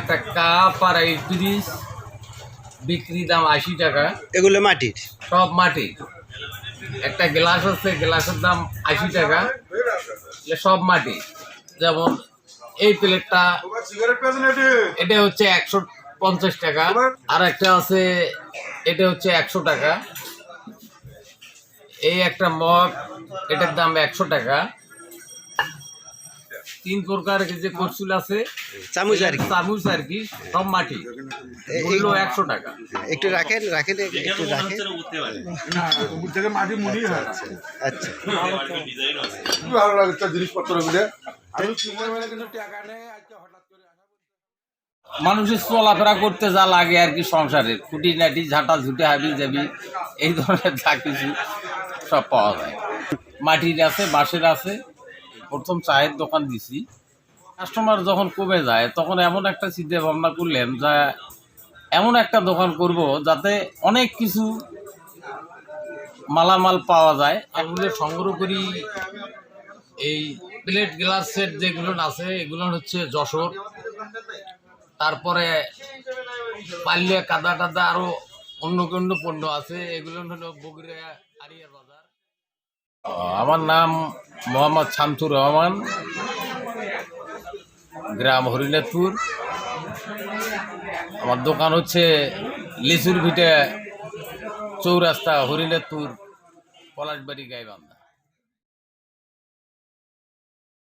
একটা কাপ আর এই পিস বিক্রি দাম 80 টাকা। এগুলো মাটির? সব মাটির। একটা গ্লাস আছে, গ্লাসের দাম 80 টাকা। সব মাটি। যেমন এই প্লেটটা, এটা হচ্ছে 150 টাকা। আর একটা আছে, এটা হচ্ছে 100 টাকা। এই একটা মগ, এটার দাম 100 টাকা। 3 প্রকার যে কচুল আছে, চামচ আর কি? চামচ আর কি, সব মাটি। মূল্য 100 টাকা। একটু রাখেন রাখেন একটু রাখেন। মাটি মুড়ি হয়। আচ্ছা, ভালো লাগে জিনিসপত্র গুলো। মানুষের চলাফেরা করতে যা লাগে আর কি সংসারে, খুঁটিনাটি, ঝাঁটা ঝুটে, হাবি যাবি, এই ধরনের যা কিছু সব পাওয়া যায়। মাটির আছে, বাঁশের আছে। প্রথম চায়ের দোকান দিছি। কাস্টমার যখন কমে যায় তখন এমন একটা চিন্তা ভাবনা করলাম যে এমন একটা দোকান করব যাতে অনেক কিছু মালামাল পাওয়া যায়। এগুলো সংগ্রহ করি। এই প্লেট গ্লাস সেট যেগুলো আছে এগুলো হচ্ছে যশোর। তারপরে পাল্লিয়া, কাদা টাদা, আরো অন্য অন্য পণ্য আছে, এগুলো হলো বগুড়া আড়িয়ার বাজার। আমার নাম মোহাম্মদ শামসুর রহমান, গ্রাম হরিনাথপুর। আমার দোকান হচ্ছে লিচুর ভিটে, চৌরাস্তা, হরিনাথপুর, পলাশবাড়ি, গাইবান্ধা।